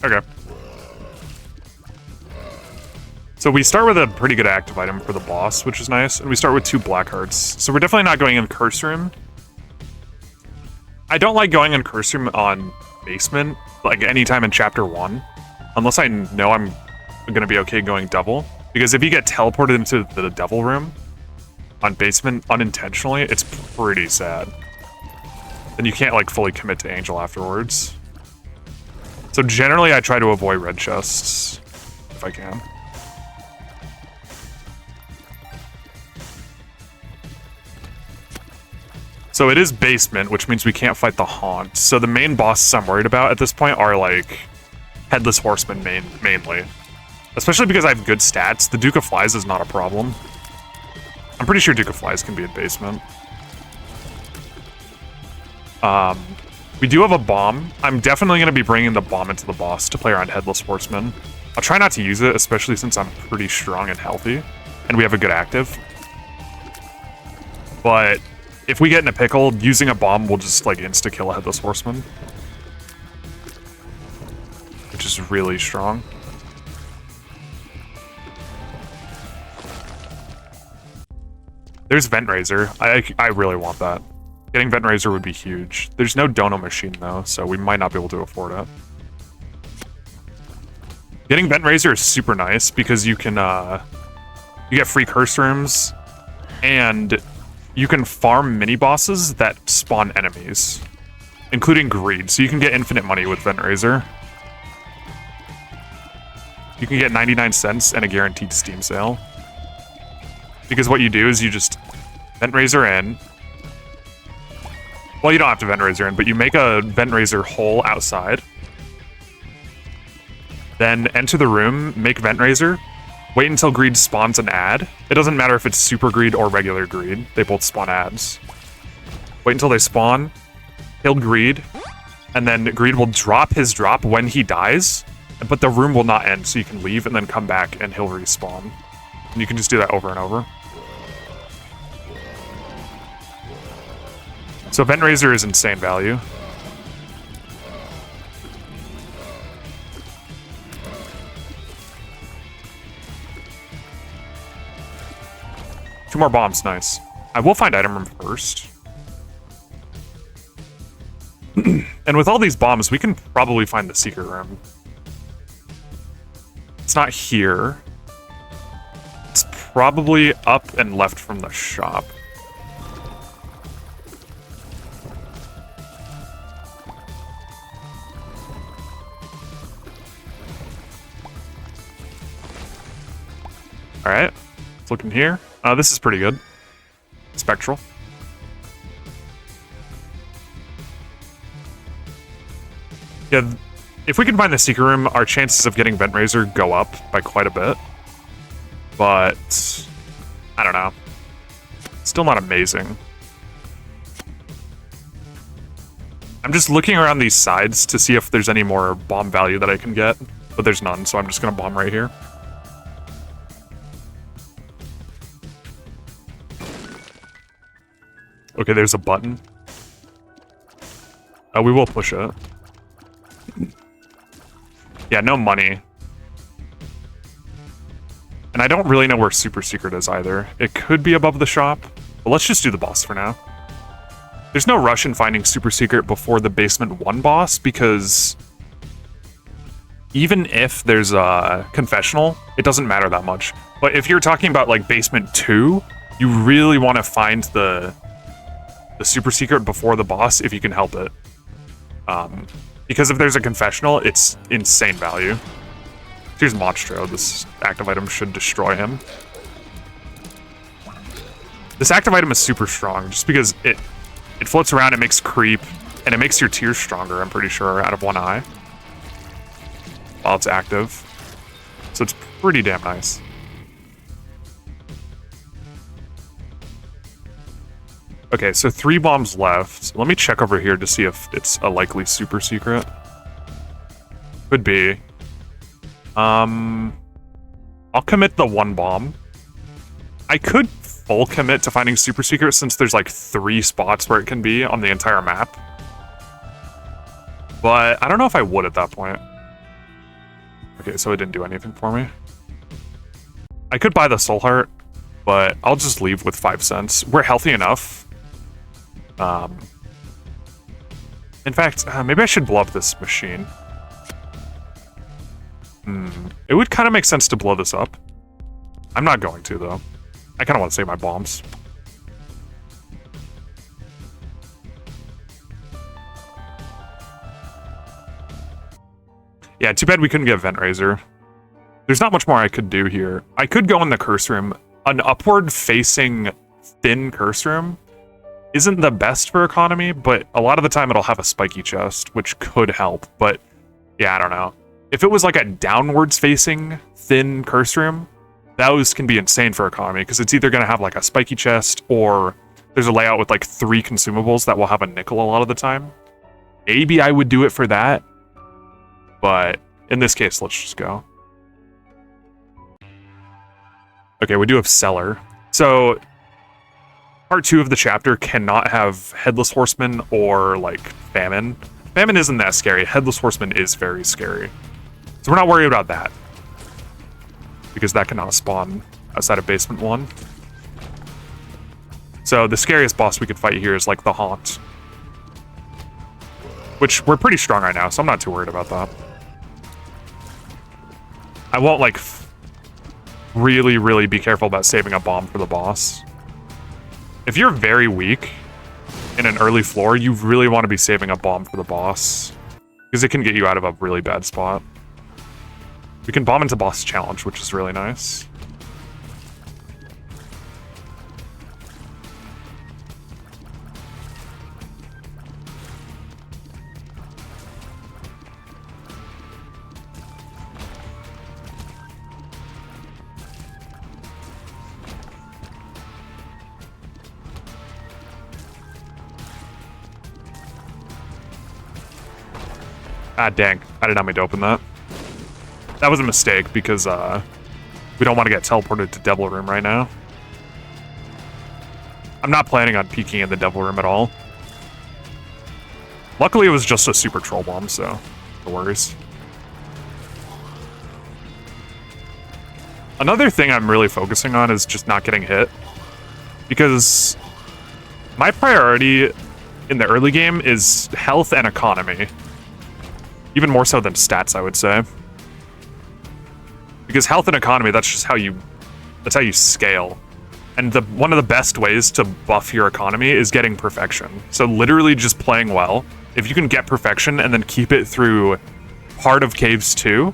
Okay. So we start with a pretty good active item for the boss, which is nice, and we start with 2 black hearts. So we're definitely not going in Curse Room. I don't like going in Curse Room on Basement, like anytime in Chapter 1, unless I know I'm gonna be okay going double. Because if you get teleported into the Devil Room on Basement unintentionally, it's pretty sad. Then you can't like fully commit to Angel afterwards. So generally I try to avoid red chests, if I can. So it is Basement, which means we can't fight the Haunt. So the main bosses I'm worried about at this point are like Headless Horseman mainly. Especially because I have good stats. The Duke of Flies is not a problem. I'm pretty sure Duke of Flies can be in Basement. We do have a bomb. I'm definitely going to be bringing the bomb into the boss to play around Headless Horseman. I'll try not to use it, especially since I'm pretty strong and healthy. And we have a good active. But if we get in a pickle, using a bomb will just like insta-kill a Headless Horseman. Which is really strong. There's Vent Razor. I really want that. Getting Vent Razor would be huge. There's no Dono machine though, so we might not be able to afford it. Getting Vent Razor is super nice because you can you get free curse rooms, and you can farm mini bosses that spawn enemies, including Greed. So you can get infinite money with Vent Razor. You can get 99 cents and a guaranteed Steam sale. Because what you do is you just Vent Razor in. Well, you don't have to Vent Razor in, but you make a Vent Razor hole outside. Then enter the room, make Vent Razor. Wait until Greed spawns an ad. It doesn't matter if it's Super Greed or regular Greed. They both spawn ads. Wait until they spawn. Kill Greed. And then Greed will drop his drop when he dies. But the room will not end, so you can leave and then come back and he'll respawn. And you can just do that over and over. So Vent Razor is insane value. Two more bombs, nice. I will find item room first. And with all these bombs, we can probably find the secret room. It's not here. It's probably up and left from the shop. Alright, let's look in here. This is pretty good. Spectral. Yeah, if we can find the secret room, our chances of getting Vent Razor go up by quite a bit. But I don't know. Still not amazing. I'm just looking around these sides to see if there's any more bomb value that I can get, but there's none, so I'm just gonna bomb right here. Okay, there's a button. We will push it. Yeah, no money. And I don't really know where Super Secret is either. It could be above the shop, but let's just do the boss for now. There's no rush in finding Super Secret before the Basement 1 boss, because even if there's a confessional, it doesn't matter that much. But if you're talking about like Basement 2, you really want to find the Super Secret before the boss if you can help it. Because if there's a confessional, it's insane value. Here's Monstro. This active item should destroy him. This active item is super strong, just because it floats around, it makes creep, and it makes your tears stronger, I'm pretty sure, out of one eye. While it's active. So it's pretty damn nice. Okay, so 3 bombs left. Let me check over here to see if it's a likely Super Secret. Could be. I'll commit the 1 bomb. I could full commit to finding Super Secret since there's like 3 spots where it can be on the entire map. But I don't know if I would at that point. Okay, so it didn't do anything for me. I could buy the Soul Heart, but I'll just leave with 5 cents. We're healthy enough. In fact, maybe I should blow up this machine. It would kind of make sense to blow this up. I'm not going to, though. I kind of want to save my bombs. Yeah, too bad we couldn't get Vent Razor. There's not much more I could do here. I could go in the curse room. An upward-facing thin curse room isn't the best for economy, but a lot of the time it'll have a spiky chest, which could help. But yeah, I don't know. If it was like a downwards-facing thin curse room, those can be insane for economy, because it's either going to have like a spiky chest, or there's a layout with like 3 consumables that will have a nickel a lot of the time. Maybe I would do it for that, but in this case, let's just go. Okay, we do have Cellar. So, part 2 of the chapter cannot have Headless Horseman or, like, Famine. Famine isn't that scary. Headless Horseman is very scary. So we're not worried about that. Because that cannot spawn outside of Basement 1. So the scariest boss we could fight here is, like, the Haunt. Which, we're pretty strong right now, so I'm not too worried about that. I won't, like, really, really be careful about saving a bomb for the boss. If you're very weak in an early floor, you really want to be saving a bomb for the boss, because it can get you out of a really bad spot. We can bomb into boss challenge, which is really nice. Ah, dang. I did not mean to open that. That was a mistake, because we don't want to get teleported to Devil Room right now. I'm not planning on peeking in the Devil Room at all. Luckily, it was just a super troll bomb, so no worries. Another thing I'm really focusing on is just not getting hit, because my priority in the early game is health and economy. Even more so than stats, I would say. Because health and economy, that's how you scale. And one of the best ways to buff your economy is getting perfection. So literally just playing well. If you can get perfection and then keep it through Heart of Caves 2,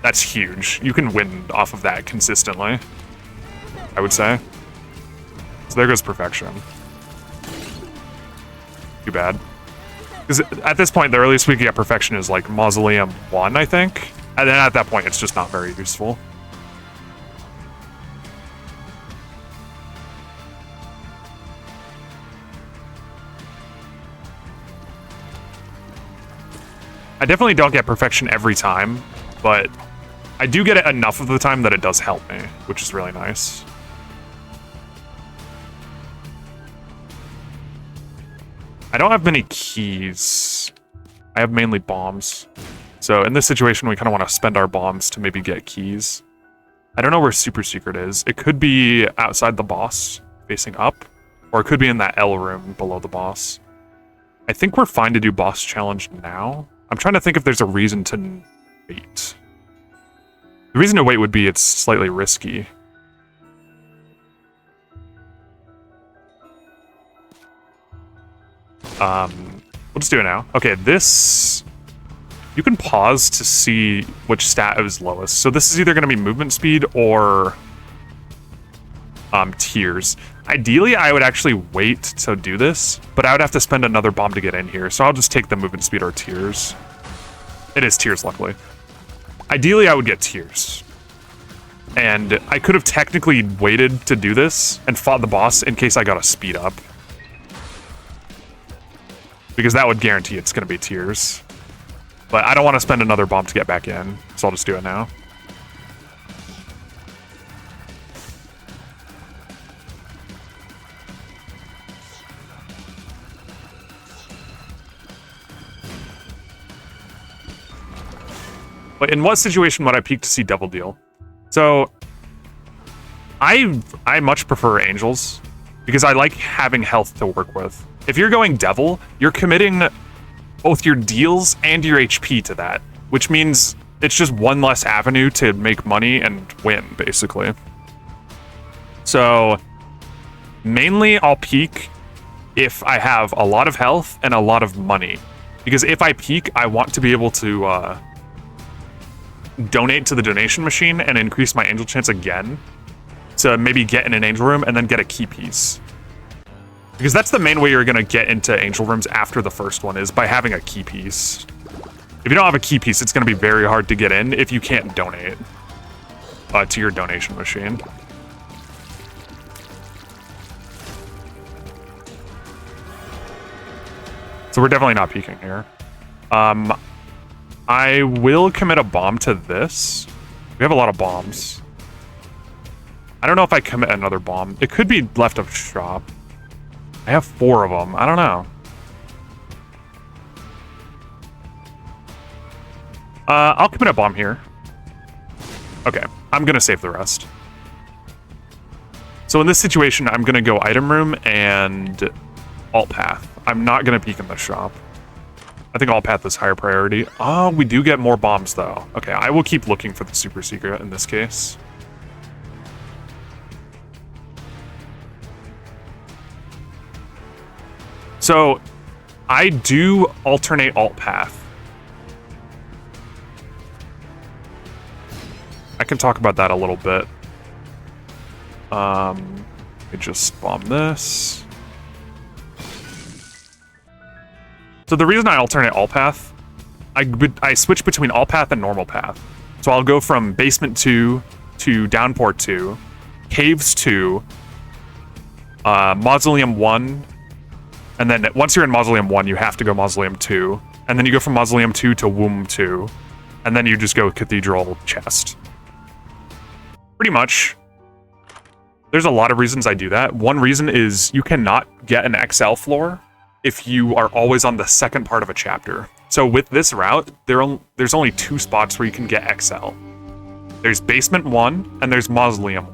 that's huge. You can win off of that consistently, I would say. So there goes perfection. Too bad. Because at this point, the earliest we can get perfection is like Mausoleum 1, I think. And then at that point, it's just not very useful. I definitely don't get perfection every time, but I do get it enough of the time that it does help me, which is really nice. I don't have many keys. I have mainly bombs. So in this situation, we kind of want to spend our bombs to maybe get keys. I don't know where Super Secret is. It could be outside the boss, facing up, or it could be in that L room below the boss. I think we're fine to do boss challenge now. I'm trying to think if there's a reason to wait. The reason to wait would be it's slightly risky. We'll just do it now. Okay, this... You can pause to see which stat is lowest. So this is either going to be movement speed or tears. Ideally, I would actually wait to do this, but I would have to spend another bomb to get in here. So I'll just take the movement speed or tears. It is tears, luckily. Ideally, I would get tears. And I could have technically waited to do this and fought the boss in case I got a speed up. Because that would guarantee it's going to be tears. But I don't want to spend another bomb to get back in, so I'll just do it now. But in what situation would I peek to see Devil Deal? So I much prefer Angels because I like having health to work with. If you're going Devil, you're committing both your deals and your HP to that, which means it's just one less avenue to make money and win, basically. So mainly I'll peek if I have a lot of health and a lot of money. Because if I peek, I want to be able to donate to the donation machine and increase my angel chance again to maybe get in an angel room and then get a key piece. Because that's the main way you're going to get into angel rooms after the first one, is by having a key piece. If you don't have a key piece, it's going to be very hard to get in if you can't donate to your donation machine. So we're definitely not peeking here. I will commit a bomb to this. We have a lot of bombs. I don't know if I commit another bomb. It could be left of shop. I have 4 of them. I don't know. I'll commit a bomb here. Okay, I'm gonna save the rest. So in this situation, I'm gonna go item room and alt path. I'm not gonna peek in the shop. I think alt path is higher priority. Oh, we do get more bombs though. Okay, I will keep looking for the super secret in this case. So I do alternate alt path. I can talk about that a little bit. Let me just bomb this. So the reason I alternate alt path, I switch between alt path and normal path. So I'll go from basement 2 to downport 2, caves 2, mausoleum 1, and then once you're in mausoleum 1, you have to go mausoleum 2, and then you go from mausoleum 2 to womb 2, and then you just go cathedral chest. Pretty much. There's a lot of reasons I do that. One reason is you cannot get an XL floor if you are always on the second part of a chapter. So with this route, there's only 2 spots where you can get XL. There's basement 1 and there's mausoleum.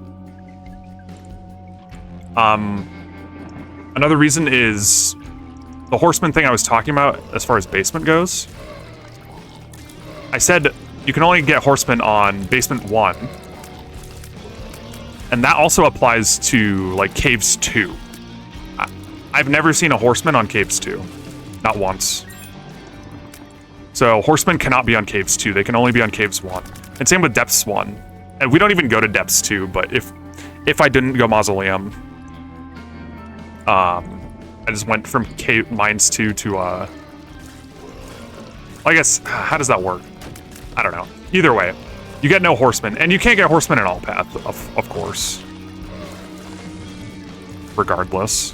Another reason is the horseman thing I was talking about as far as basement goes. I said you can only get horseman on basement 1. And that also applies to, like, Caves 2. I've never seen a horseman on Caves 2. Not once. So horsemen cannot be on Caves 2. They can only be on Caves 1. And same with Depths 1. And we don't even go to Depths 2, but if I didn't go Mausoleum, I just went from Mines 2 to, I guess, how does that work? I don't know. Either way, you get no horsemen, and you can't get horsemen in alt path, of course. Regardless.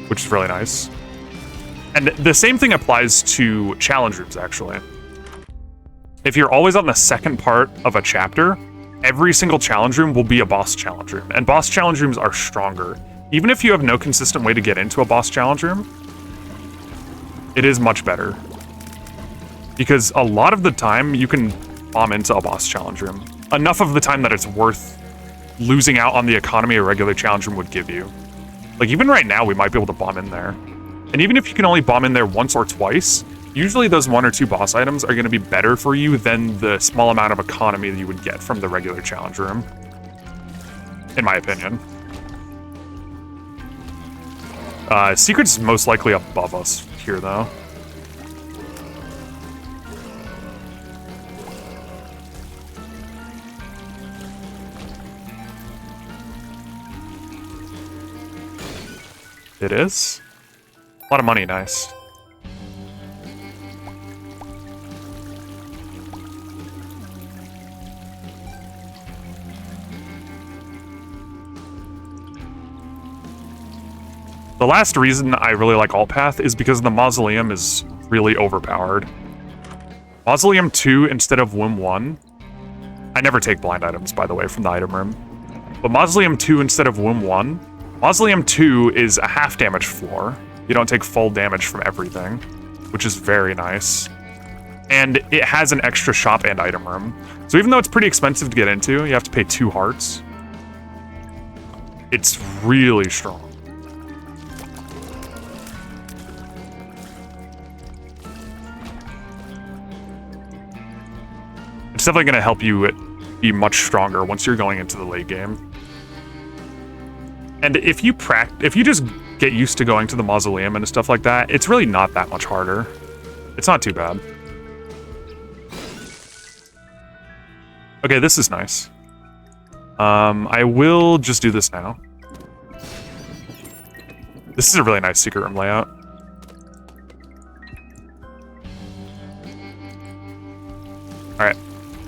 Which is really nice. And the same thing applies to challenge rooms, actually. If you're always on the second part of a chapter, every single challenge room will be a boss challenge room, and boss challenge rooms are stronger. Even if you have no consistent way to get into a boss challenge room, it is much better. Because a lot of the time, you can bomb into a boss challenge room. Enough of the time that it's worth losing out on the economy a regular challenge room would give you. Like, even right now, we might be able to bomb in there. And even if you can only bomb in there once or twice, usually those 1 or 2 boss items are going to be better for you than the small amount of economy that you would get from the regular challenge room. In my opinion. Secret's most likely above us here, though. It is? A lot of money, nice. The last reason I really like alt path is because the Mausoleum is really overpowered. Mausoleum 2 instead of Womb 1. I never take blind items, by the way, from the item room. But Mausoleum 2 instead of Womb 1. Mausoleum 2 is a half damage floor. You don't take full damage from everything, which is very nice. And it has an extra shop and item room. So even though it's pretty expensive to get into, you have to pay 2 hearts. It's really strong. It's definitely going to help you be much stronger once you're going into the late game. And if you just get used to going to the mausoleum and stuff like that, it's really not that much harder. It's not too bad. Okay, this is nice. I will just do this now. This is a really nice secret room layout. Alright,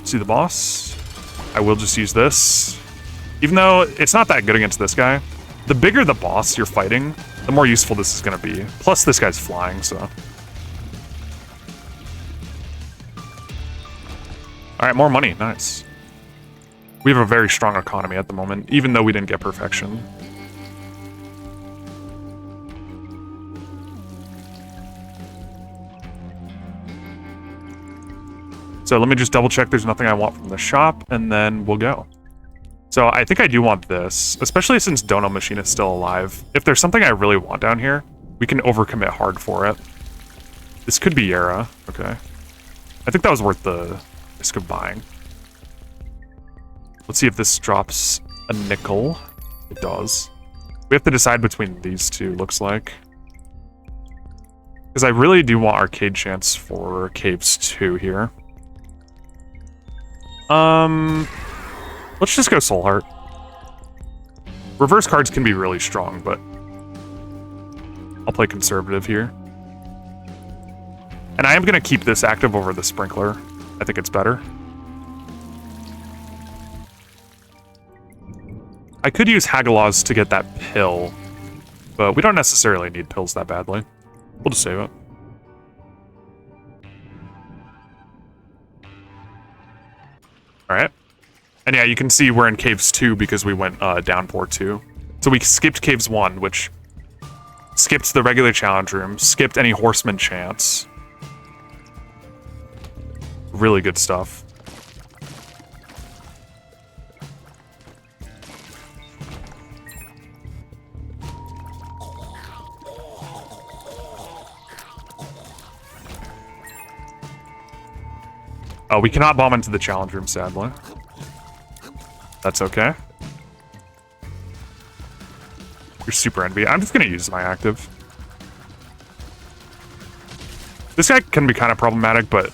see the boss. I will just use this. Even though it's not that good against this guy, the bigger the boss you're fighting, the more useful this is going to be. Plus, this guy's flying, so... Alright, more money. Nice. We have a very strong economy at the moment, even though we didn't get perfection. So let me just double check there's nothing I want from the shop, and then we'll go. So I think I do want this, especially since Dono Machine is still alive. If there's something I really want down here, we can overcommit hard for it. This could be Yara. Okay. I think that was worth the risk of buying. Let's see if this drops a nickel. It does. We have to decide between these two, looks like. Because I really do want Arcade Chance for Caves 2 here. Let's just go Soul Heart. Reverse cards can be really strong, but I'll play conservative here. And I am going to keep this active over the Sprinkler. I think it's better. I could use Hagalaz to get that pill, but we don't necessarily need pills that badly. We'll just save it. Alright. And yeah, you can see we're in Caves 2 because we went Downpour 2. So we skipped Caves 1, which skipped the regular challenge room, skipped any Horseman chance. Really good stuff. Oh, we cannot bomb into the challenge room, sadly. That's okay. You're super envy. I'm just gonna use my active. This guy can be kind of problematic, but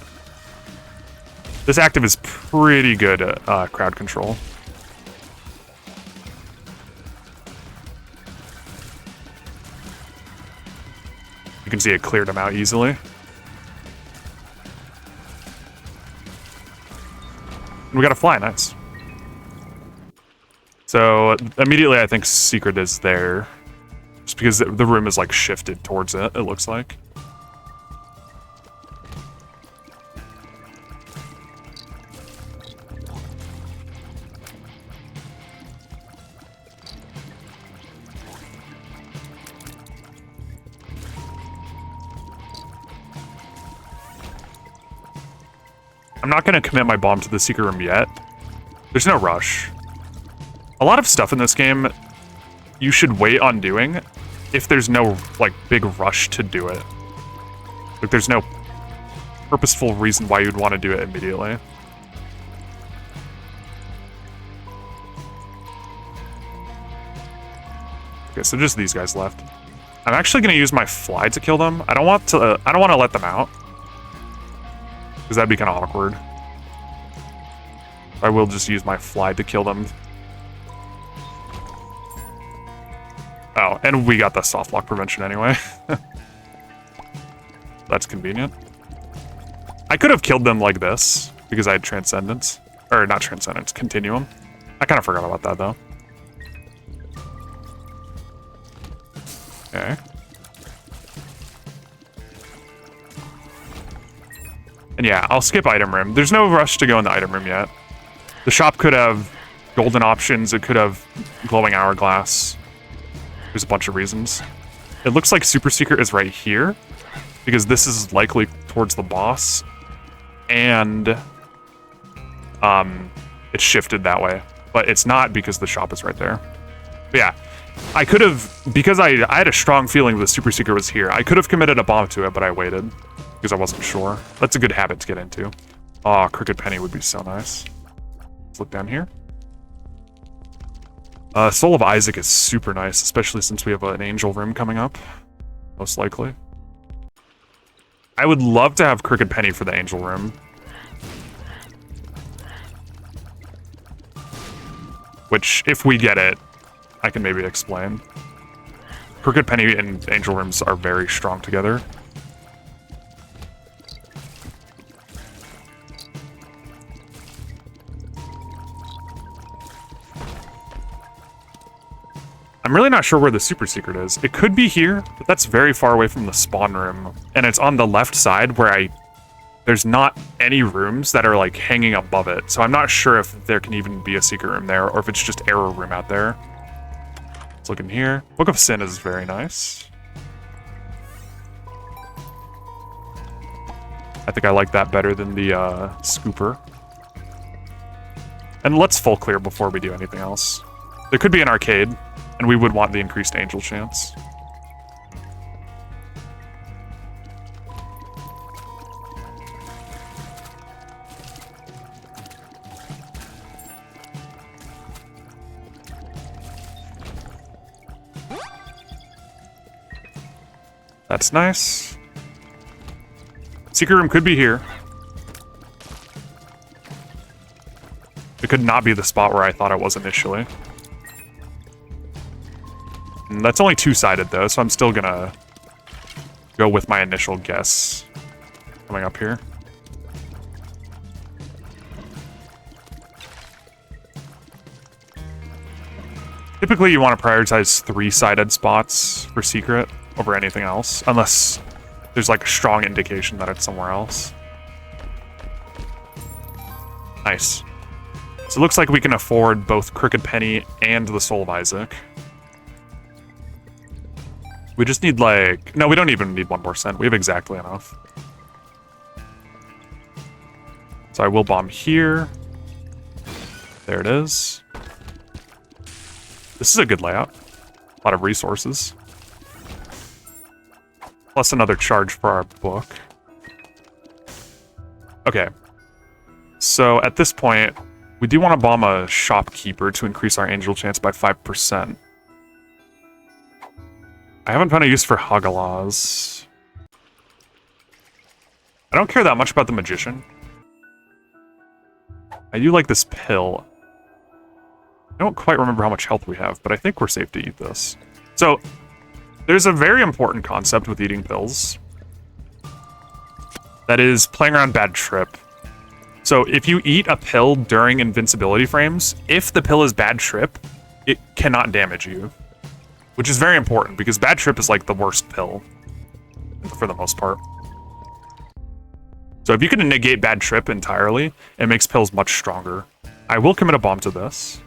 this active is pretty good at crowd control. You can see it cleared him out easily. We got a fly, nice. So immediately I think Secret is there. Just because the room is like shifted towards it, it looks like. I'm not going to commit my bomb to the secret room yet. There's no rush. A lot of stuff in this game you should wait on doing if there's no, like, big rush to do it. Like, there's no purposeful reason why you'd want to do it immediately. Okay, so just these guys left. I'm actually going to use my fly to kill them. I don't want to let them out, because that'd be kind of awkward. I will just use my fly to kill them. Oh, and we got the soft lock prevention anyway. That's convenient. I could have killed them like this, because I had Transcendence. Or, not Transcendence, Continuum. I kind of forgot about that, though. Okay. And yeah, I'll skip item room. There's no rush to go in the item room yet. The shop could have golden options. It could have glowing hourglass. There's a bunch of reasons. It looks like Super Secret is right here, because this is likely towards the boss. and it's shifted that way. But it's not because the shop is right there. But yeah, I could have, because I had a strong feeling the super secret was here. I could have committed a bomb to it, but I waited because I wasn't sure. That's a good habit to get into. Oh, Crooked Penny would be so nice. Let's look down here. Soul of Isaac is super nice, especially since we have an angel room coming up, most likely. I would love to have Crooked Penny for the angel room. Which, if we get it, I can maybe explain. Crooked Penny and angel rooms are very strong together. I'm really not sure where the super secret is. It could be here, but that's very far away from the spawn room. And it's on the left side where there's not any rooms that are like hanging above it. So I'm not sure if there can even be a secret room there or if it's just error room out there. Let's look in here. Book of Sin is very nice. I think I like that better than the scooper. And let's full clear before we do anything else. There could be an arcade, and we would want the increased angel chance. That's nice. Secret room could be here. It could not be the spot where I thought it was initially. And that's only two-sided though, so I'm still gonna go with my initial guess coming up here. Typically you want to prioritize three-sided spots for secret over anything else, unless there's like a strong indication that it's somewhere else. Nice. So it looks like we can afford both Crooked Penny and the Soul of Isaac. We just need like... No, we don't even need 1%. We have exactly enough. So I will bomb here. There it is. This is a good layout. A lot of resources. Plus another charge for our book. Okay. So at this point, we do want to bomb a shopkeeper to increase our angel chance by 5%. I haven't found a use for Hagalaz. I don't care that much about the magician. I do like this pill. I don't quite remember how much health we have, but I think we're safe to eat this. So, there's a very important concept with eating pills. That is playing around bad trip. So if you eat a pill during invincibility frames, if the pill is bad trip, it cannot damage you. Which is very important, because bad trip is like the worst pill. For the most part. So if you can negate bad trip entirely, it makes pills much stronger. I will commit a bomb to this.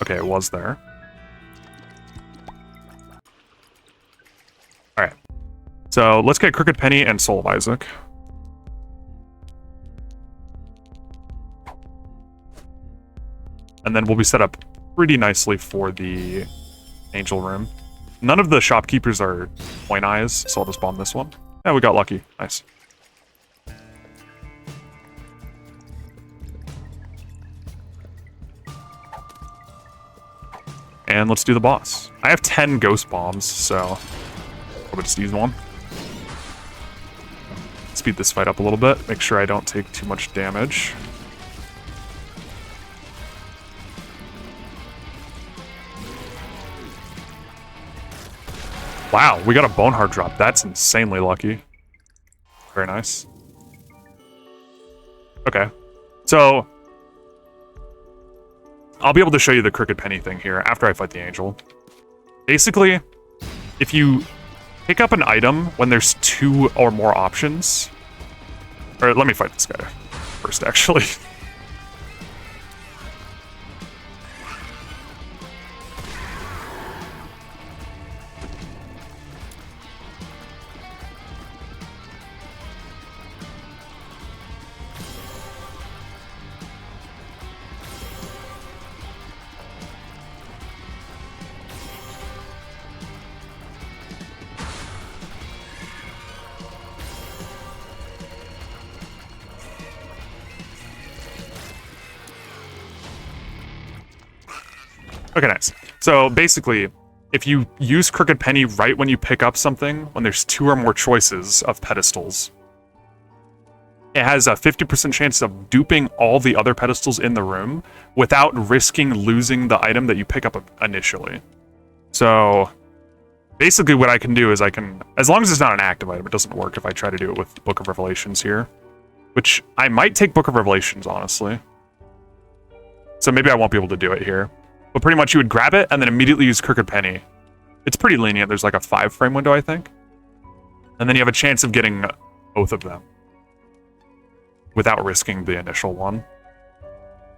Okay, it was there. Alright. So let's get Crooked Penny and Soul of Isaac. And then we'll be set up pretty nicely for the angel room. None of the shopkeepers are point eyes, so I'll just bomb this one. Yeah, we got lucky. Nice. And let's do the boss. I have 10 ghost bombs, so I'll just use one. Speed this fight up a little bit, make sure I don't take too much damage. Wow, we got a Boneheart drop. That's insanely lucky. Very nice. Okay, so I'll be able to show you the Crooked Penny thing here after I fight the angel. Basically, if you pick up an item when there's 2 or more options... Or let me fight this guy first, actually. Okay, nice. So basically, if you use Crooked Penny right when you pick up something, when there's 2 or more choices of pedestals, it has a 50% chance of duping all the other pedestals in the room without risking losing the item that you pick up initially. So basically what I can do is I can, as long as it's not an active item, it doesn't work if I try to do it with Book of Revelations here, which I might take Book of Revelations, honestly. So maybe I won't be able to do it here. But pretty much you would grab it and then immediately use Crooked Penny. It's pretty lenient. There's like a 5-frame window, I think. And then you have a chance of getting both of them without risking the initial one.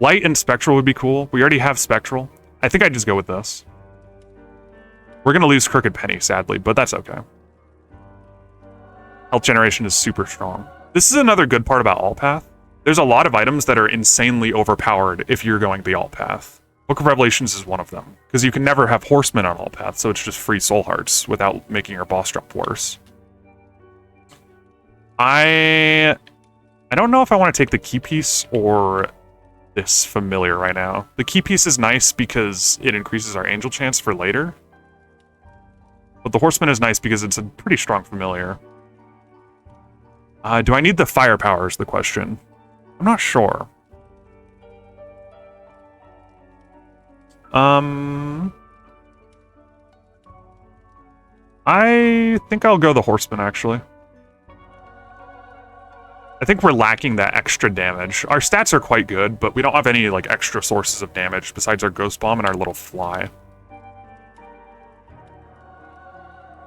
Light and Spectral would be cool. We already have Spectral. I think I'd just go with this. We're going to lose Crooked Penny, sadly, but that's okay. Health generation is super strong. This is another good part about Alt Path. There's a lot of items that are insanely overpowered if you're going the Alt Path. Book of Revelations is one of them, because you can never have Horsemen on Alt Path, so it's just free Soul Hearts without making your boss drop worse. I don't know if I want to take the Key Piece or this Familiar right now. The Key Piece is nice because it increases our Angel chance for later. But the Horseman is nice because it's a pretty strong Familiar. Do I need the Firepower is the question. I'm not sure. I think I'll go the Horseman, actually. I think we're lacking that extra damage. Our stats are quite good, but we don't have any like extra sources of damage besides our Ghost Bomb and our little fly.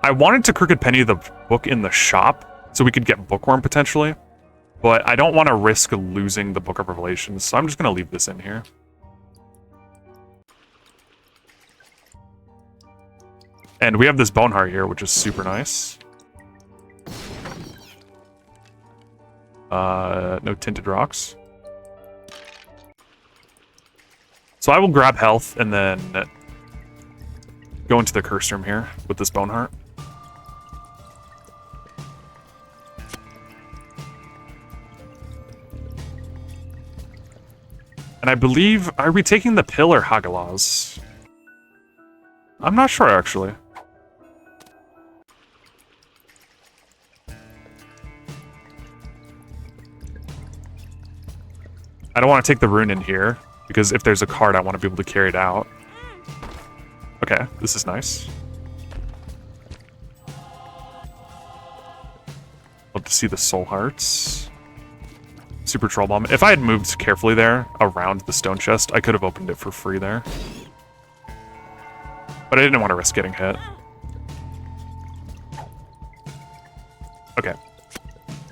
I wanted to Crooked Penny the book in the shop so we could get Bookworm potentially, but I don't want to risk losing the Book of Revelations, so I'm just going to leave this in here. And we have this Boneheart here, which is super nice. No Tinted Rocks. So I will grab health and then go into the Curse Room here with this Boneheart. And I believe, are we taking the Pill or Hagalaz? I'm not sure, actually. I don't want to take the rune in here, because if there's a card, I want to be able to carry it out. Okay, this is nice. Love to see the Soul Hearts. Super Troll Bomb. If I had moved carefully there, around the stone chest, I could have opened it for free there. But I didn't want to risk getting hit. Okay.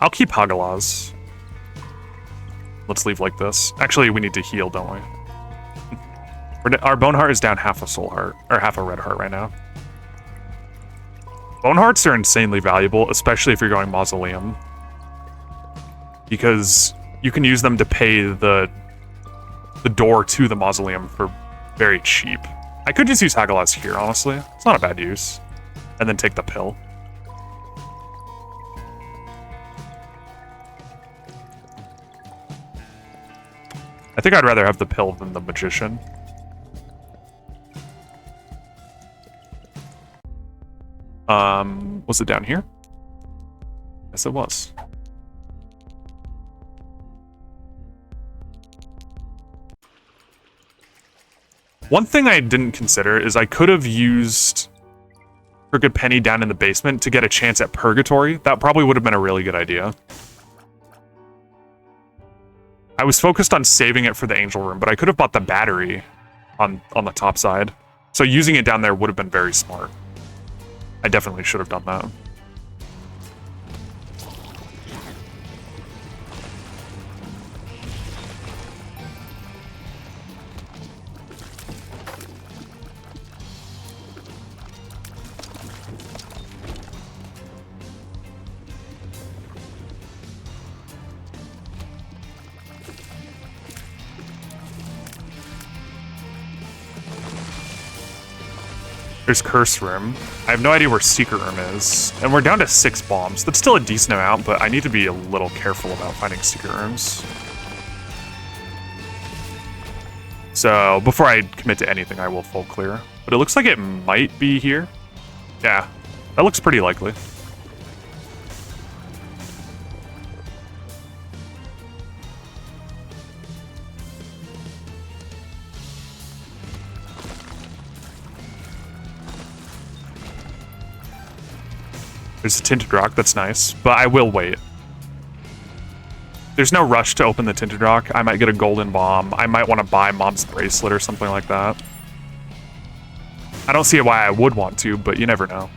I'll keep Hagalaz. Let's leave like this. Actually, we need to heal, don't we? Our Boneheart is down half a Soul Heart, or half a Red Heart right now. Bonehearts are insanely valuable, especially if you're going Mausoleum. Because you can use them to pay the door to the Mausoleum for very cheap. I could just use Hagalaz here, honestly. It's not a bad use. And then take the Pill. I think I'd rather have the Pill than the Magician. Was it down here? Yes, it was. One thing I didn't consider is I could have used Crooked Penny down in the basement to get a chance at Purgatory. That probably would have been a really good idea. I was focused on saving it for the Angel Room, but I could have bought the battery on the top side. So using it down there would have been very smart. I definitely should have done that. There's Curse Room. I have no idea where Secret Room is. And we're down to 6 bombs. That's still a decent amount, but I need to be a little careful about finding Secret Rooms. So before I commit to anything, I will full clear. But it looks like it might be here. Yeah, that looks pretty likely. There's a Tinted Rock, that's nice, but I will wait. There's no rush to open the Tinted Rock. I might get a Golden Bomb. I might want to buy Mom's Bracelet or something like that. I don't see why I would want to, but you never know.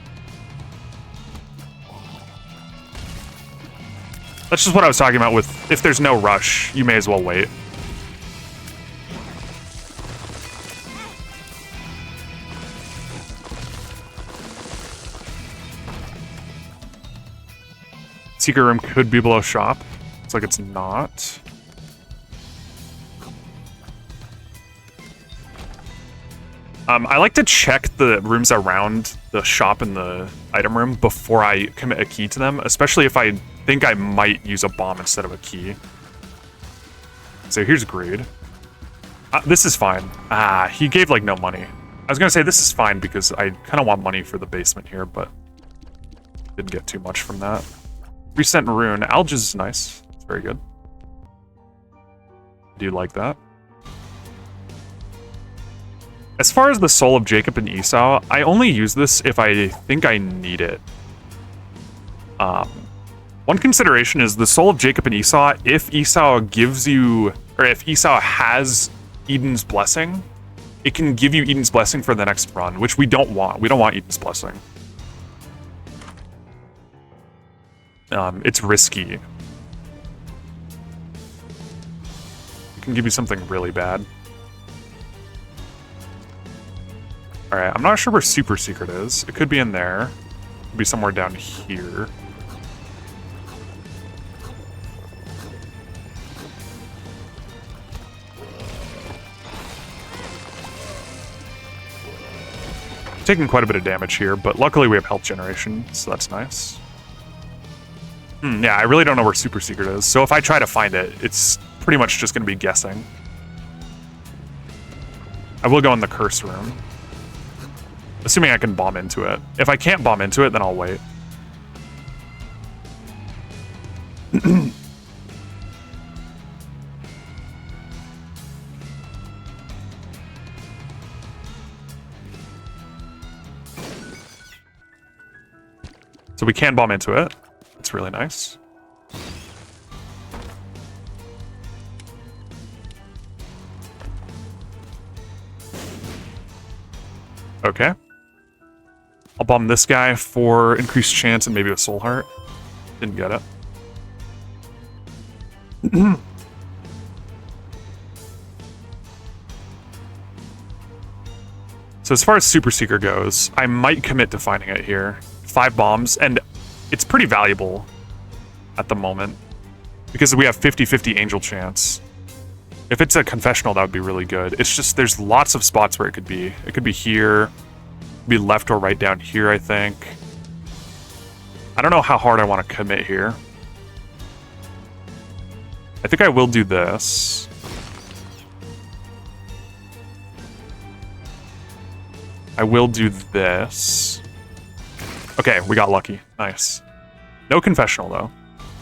That's just what I was talking about with, if there's no rush, you may as well wait. Secret room could be below shop. Looks like it's not. I like to check the rooms around the shop and the item room before I commit a key to them, especially if I think I might use a bomb instead of a key. So here's Greed. This is fine. He gave like no money. I was gonna say this is fine because I kind of want money for the basement here, but didn't get too much from that. Recent Rune. Alge is nice. It's very good. Do you like that? As far as the Soul of Jacob and Esau, I only use this if I think I need it. One consideration is the Soul of Jacob and Esau, if Esau gives you, or if Esau has Eden's Blessing, it can give you Eden's Blessing for the next run, which we don't want. We don't want Eden's Blessing. It's risky. It can give you something really bad. Alright, I'm not sure where Super Secret is. It could be in there. It could be somewhere down here. Taking quite a bit of damage here, but luckily we have health generation, so that's nice. Yeah, I really don't know where Super Secret is, so if I try to find it, it's pretty much just going to be guessing. I will go in the curse room. Assuming I can bomb into it. If I can't bomb into it, then I'll wait. So we can bomb into it. It's really nice. Okay. I'll bomb this guy for increased chance and maybe a soul heart. Didn't get it. So as far as Super Seeker goes, I might commit to finding it here. 5 bombs, and it's pretty valuable at the moment because we have 50-50 angel chance. If it's a confessional, that would be really good. It's just there's lots of spots where it could be. It could be here, be left or right down here, I think. I don't know how hard I want to commit here. I think I will do this. I will do this. Okay, we got lucky. Nice. No confessional, though.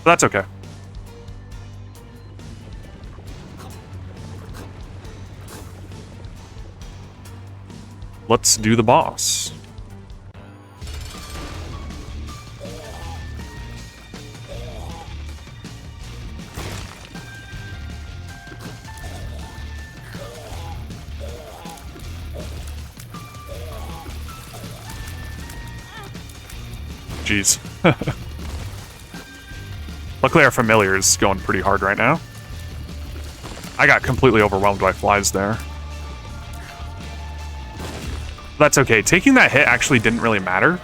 But that's okay. Let's do the boss. Jeez. Luckily our familiar is going pretty hard right now. I got completely overwhelmed by flies there. That's okay. Taking that hit actually didn't really matter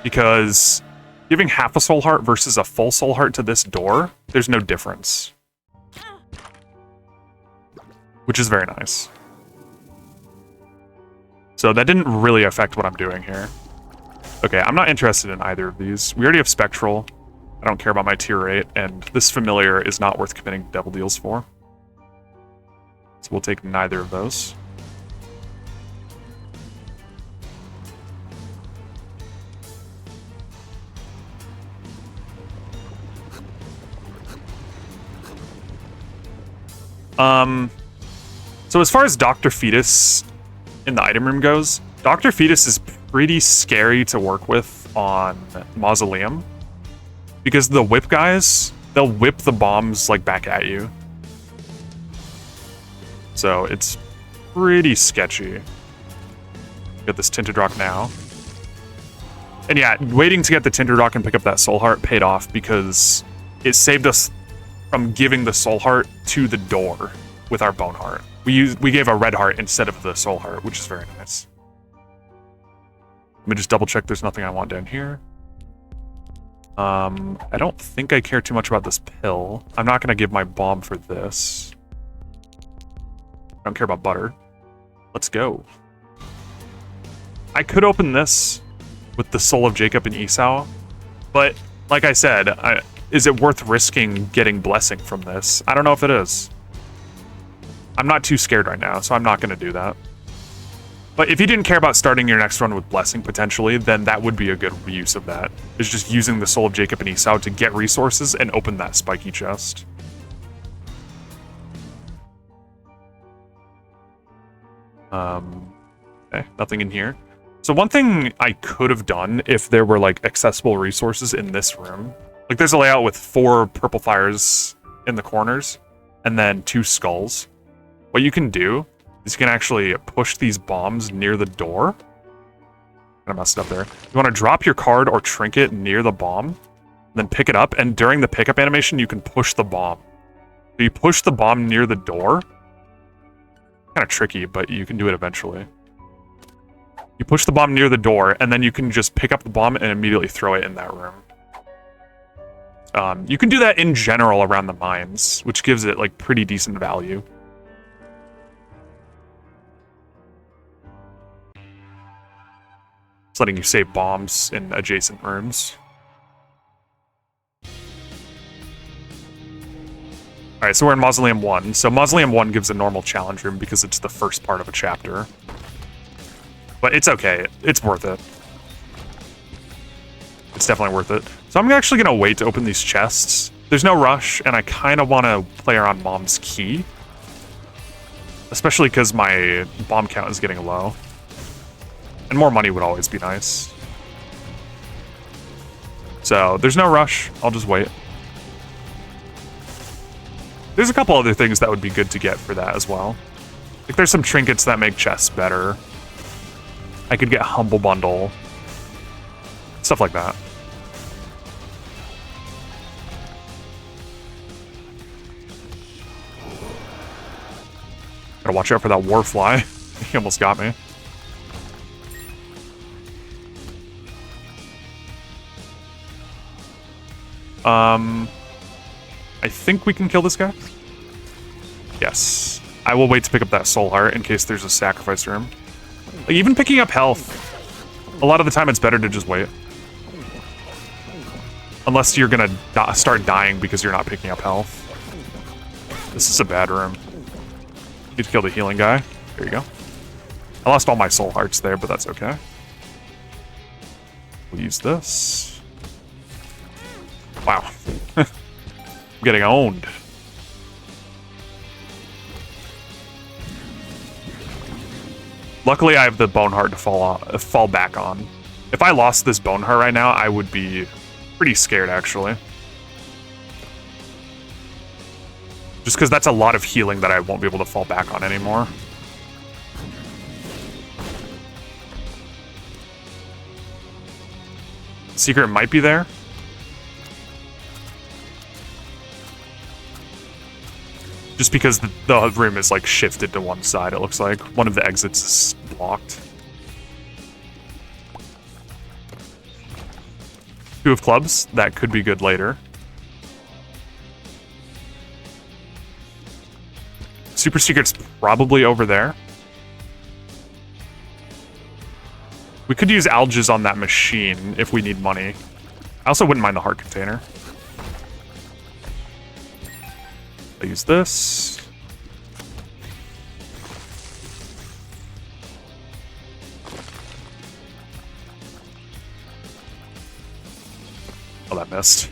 because giving half a soul heart versus a full soul heart to this door, there's no difference. Which is very nice. So that didn't really affect what I'm doing here. Okay, I'm not interested in either of these. We already have Spectral. I don't care about my tier 8, and this familiar is not worth committing devil deals for. So we'll take neither of those. So as far as Dr. Fetus in the item room goes, Dr. Fetus is pretty scary to work with on Mausoleum. Because the whip guys, they'll whip the bombs like back at you. So it's pretty sketchy. Get this Tinted Rock now. And yeah, waiting to get the Tinted Rock and pick up that Soul Heart paid off because it saved us from giving the Soul Heart to the door with our Bone Heart. We gave a Red Heart instead of the Soul Heart, which is very nice. Let me just double check there's nothing I want down here. I don't think I care too much about this pill. I'm not going to give my bomb for this. I don't care about butter. Let's go. I could open this with the Soul of Jacob and Esau, but like I said, is it worth risking getting Blessing from this? I don't know if it is. I'm not too scared right now, so I'm not going to do that. But if you didn't care about starting your next run with Blessing, potentially, then that would be a good use of that. Is just using the Soul of Jacob and Esau to get resources and open that spiky chest. Okay, nothing in here. So one thing I could have done if there were, like, accessible resources in this room. Like, there's a layout with 4 purple fires in the corners, and then 2 skulls. What you can do is you can actually push these bombs near the door. I messed up there. You want to drop your card or trinket near the bomb, then pick it up, and during the pickup animation, you can push the bomb. So you push the bomb near the door. Kind of tricky, but you can do it eventually. You push the bomb near the door, and then you can just pick up the bomb and immediately throw it in that room. You can do that in general around the mines, which gives it, like, pretty decent value. It's letting you save bombs in adjacent rooms. Alright, so we're in Mausoleum 1. So Mausoleum 1 gives a normal challenge room because it's the first part of a chapter. But it's okay. It's worth it. It's definitely worth it. So I'm actually going to wait to open these chests. There's no rush, and I kind of want to play around Mom's Key. Especially because my bomb count is getting low. And more money would always be nice. So there's no rush. I'll just wait. There's a couple other things that would be good to get for that as well. Like, there's some trinkets that make chests better. I could get Humble Bundle. Stuff like that. Gotta watch out for that Warfly. He almost got me. I think we can kill this guy. Yes. I will wait to pick up that Soul Heart in case there's a sacrifice room. Like, even picking up health, a lot of the time it's better to just wait. Unless you're gonna start dying because you're not picking up health. This is a bad room. Need to kill the healing guy. There you go. I lost all my Soul Hearts there, but that's okay. We'll use this. Wow. I'm getting owned. Luckily, I have the Bone Heart to fall back on. If I lost this Bone Heart right now, I would be pretty scared, actually. Just because that's a lot of healing that I won't be able to fall back on anymore. Secret might be there. Just because the room is, like, shifted to one side, it looks like. One of the exits is blocked. 2 of clubs. That could be good later. Super Secret's probably over there. We could use Alges on that machine if we need money. I also wouldn't mind the heart container. I'll use this. Oh, that missed.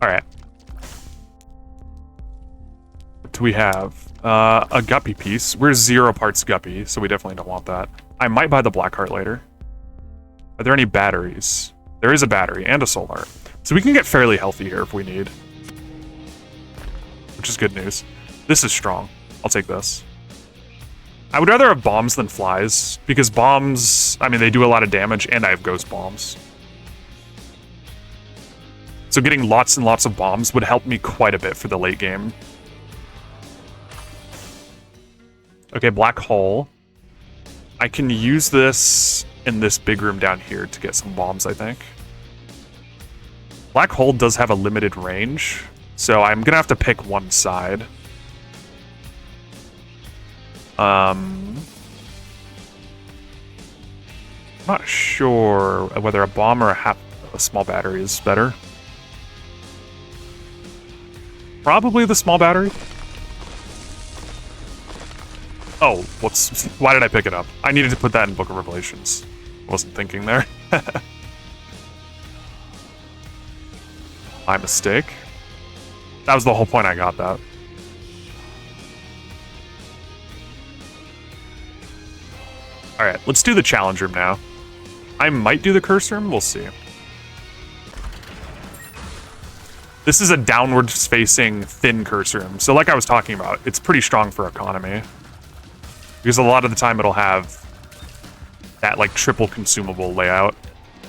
Alright. What do we have? A guppy piece. We're 0 parts guppy, so we definitely don't want that. I might buy the black heart later. Are there any batteries? There is a battery and a soul heart. So we can get fairly healthy here if we need. Which is good news. This is strong. I'll take this. I would rather have bombs than flies, because bombs, I mean, they do a lot of damage, and I have ghost bombs. So getting lots and lots of bombs would help me quite a bit for the late game. Okay, black hole. I can use this in this big room down here to get some bombs, I think. Black hole does have a limited range, so I'm gonna have to pick one side. I'm not sure whether a bomb or a small battery is better. Probably the small battery. Oh, why did I pick it up? I needed to put that in Book of Revelations. Wasn't thinking there. My mistake. That was the whole point I got that. Alright, let's do the challenge room now. I might do the curse room, we'll see. This is a downwards facing thin curse room. So like I was talking about, it's pretty strong for economy. Because a lot of the time it'll have that like triple consumable layout.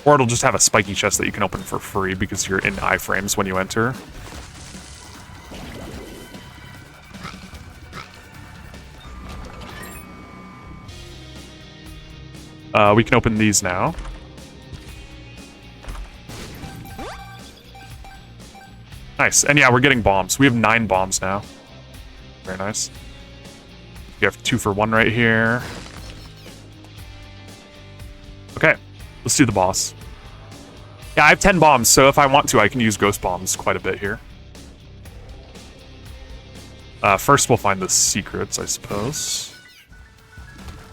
Or it'll just have a spiky chest that you can open for free because you're in iframes when you enter. We can open these now. Nice. And yeah, we're getting bombs. We have 9 bombs now. Very nice. We have 2 for 1 right here. Okay, let's do the boss. Yeah, I have 10 bombs, so if I want to, I can use ghost bombs quite a bit here. First, we'll find the secrets, I suppose.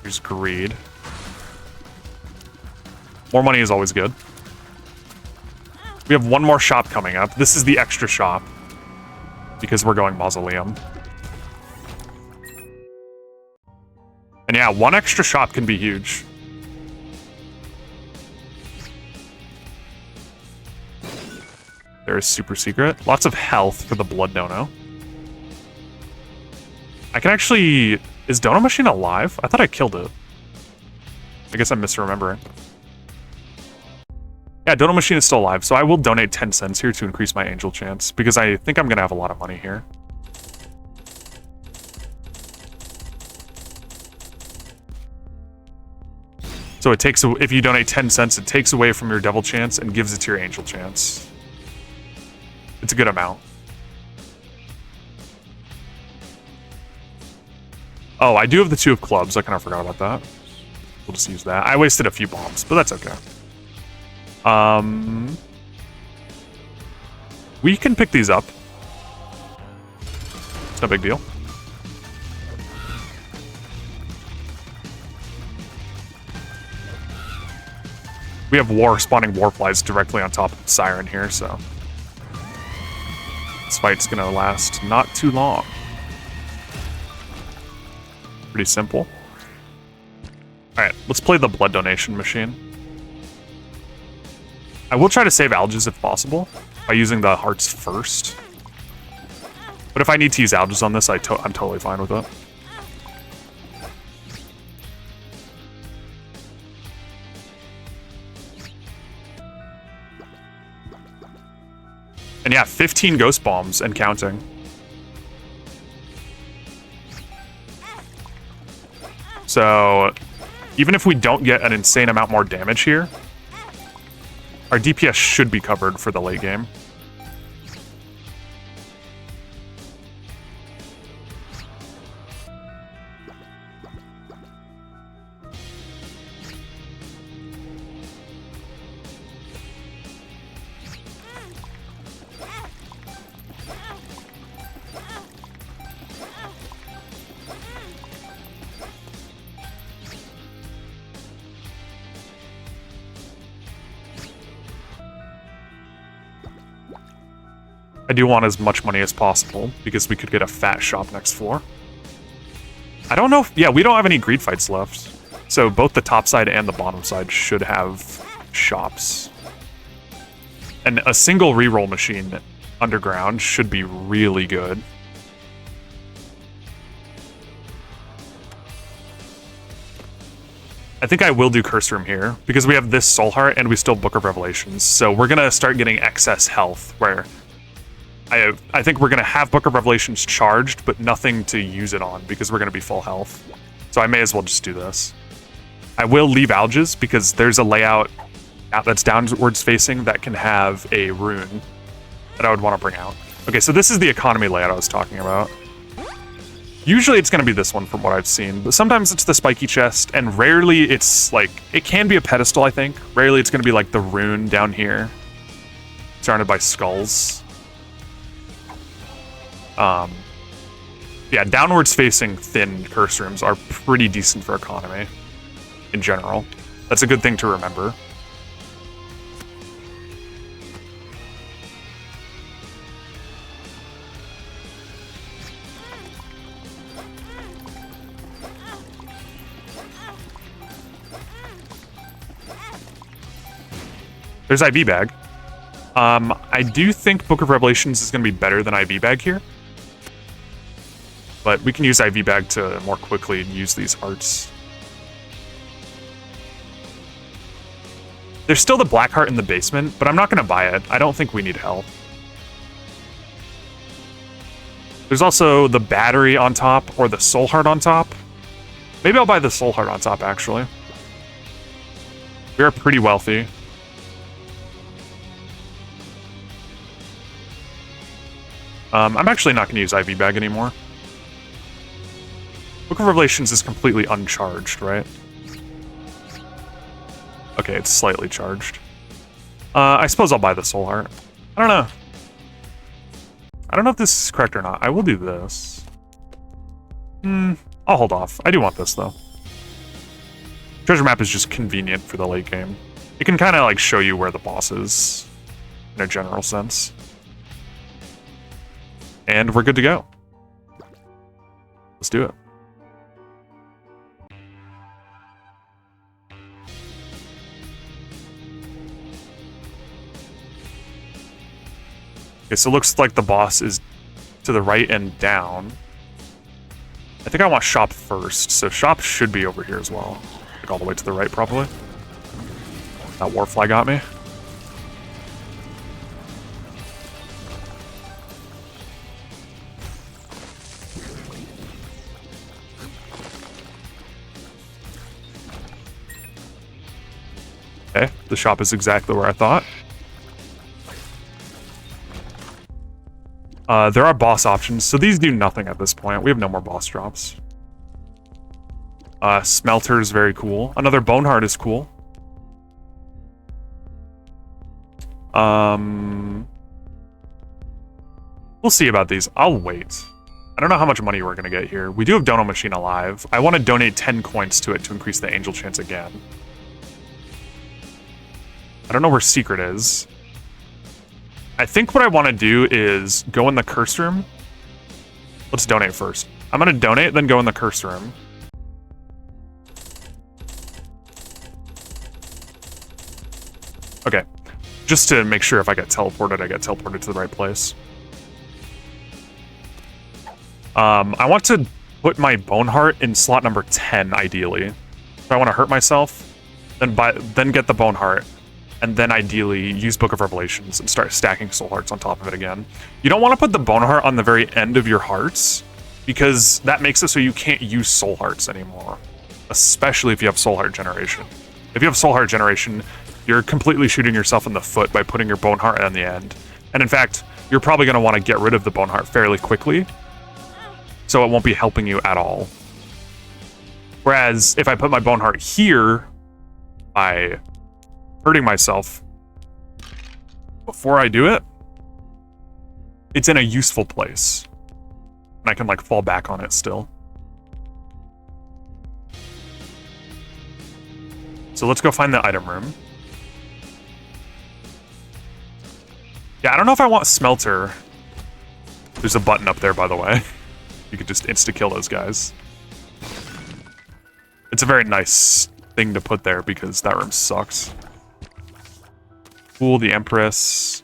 Here's greed. More money is always good. We have 1 more shop coming up. This is the extra shop, because we're going Mausoleum. And yeah, 1 extra shop can be huge. There is super secret. Lots of health for the blood dono. I can actually... Is Dono Machine alive? I thought I killed it. I guess I'm misremembering. Yeah, Dono Machine is still alive, so I will donate 10 cents here to increase my angel chance, because I think I'm going to have a lot of money here. So it takes, if you donate 10 cents, it takes away from your devil chance and gives it to your angel chance. It's a good amount. Oh, I do have the 2 of clubs. I kind of forgot about that. We'll just use that. I wasted a few bombs, but that's okay. We can pick these up. It's no big deal. We have spawning warflies directly on top of the Siren here, so this fight's gonna last not too long. Pretty simple. Alright, let's play the blood donation machine. I will try to save Alges if possible, by using the hearts first. But if I need to use Alges on this, I'm totally fine with it. And yeah, 15 ghost bombs and counting. So, even if we don't get an insane amount more damage here, our DPS should be covered for the late game. I do want as much money as possible because we could get a fat shop next floor. I don't know if, yeah, we don't have any greed fights left. So both the top side and the bottom side should have shops. And a single reroll machine underground should be really good. I think I will do Curse Room here because we have this Soul Heart and we still Book of Revelations. So we're going to start getting excess health where I think we're going to have Book of Revelations charged, but nothing to use it on because we're going to be full health. So I may as well just do this. I will leave Alges because there's a layout that's downwards facing that can have a rune that I would want to bring out. Okay, so this is the economy layout I was talking about. Usually it's going to be this one from what I've seen, but sometimes it's the spiky chest, and rarely it's like, it can be a pedestal, I think. Rarely it's going to be like the rune down here, surrounded by skulls. Yeah, downwards facing thin curse rooms are pretty decent for economy in general. That's a good thing to remember. There's IV Bag. I do think Book of Revelations is going to be better than IV Bag here. But we can use IV Bag to more quickly use these hearts. There's still the Black Heart in the basement, but I'm not going to buy it. I don't think we need help. There's also the Battery on top, or the Soul Heart on top. Maybe I'll buy the Soul Heart on top, actually. We are pretty wealthy. I'm actually not going to use IV Bag anymore. Book of Revelations is completely uncharged, right? Okay, it's slightly charged. I suppose I'll buy the Soul Heart. I don't know. I don't know if this is correct or not. I will do this. I'll hold off. I do want this, though. Treasure Map is just convenient for the late game. It can kind of, like, show you where the boss is, in a general sense. And we're good to go. Let's do it. Okay, so it looks like the boss is to the right and down. I think I want shop first, so shop should be over here as well. Like all the way to the right, probably. That Warfly got me. Okay, the shop is exactly where I thought. There are boss options, so these do nothing at this point. We have no more boss drops. Smelter is very cool. Another Bone Heart is cool. We'll see about these. I'll wait. I don't know how much money we're going to get here. We do have Dono Machine alive. I want to donate 10 coins to it to increase the angel chance again. I don't know where Secret is. I think what I want to do is go in the curse room. Let's donate first. I'm going to donate, then go in the curse room. Okay. Just to make sure if I get teleported, I get teleported to the right place. I want to put my Bone Heart in slot number 10, ideally. If I want to hurt myself, then get the Bone Heart. And then ideally use Book of Revelations and start stacking Soul Hearts on top of it again. You don't want to put the Bone Heart on the very end of your hearts, because that makes it so you can't use Soul Hearts anymore. Especially if you have Soul Heart Generation. If you have Soul Heart Generation, you're completely shooting yourself in the foot by putting your Bone Heart on the end. And in fact, you're probably going to want to get rid of the Bone Heart fairly quickly, so it won't be helping you at all. Whereas, if I put my Bone Heart here, by hurting myself before I do it, it's in a useful place. And I can, like, fall back on it still. So let's go find the item room. Yeah, I don't know if I want Smelter. There's a button up there, by the way. You could just insta-kill those guys. It's a very nice thing to put there because that room sucks. Fool the Empress.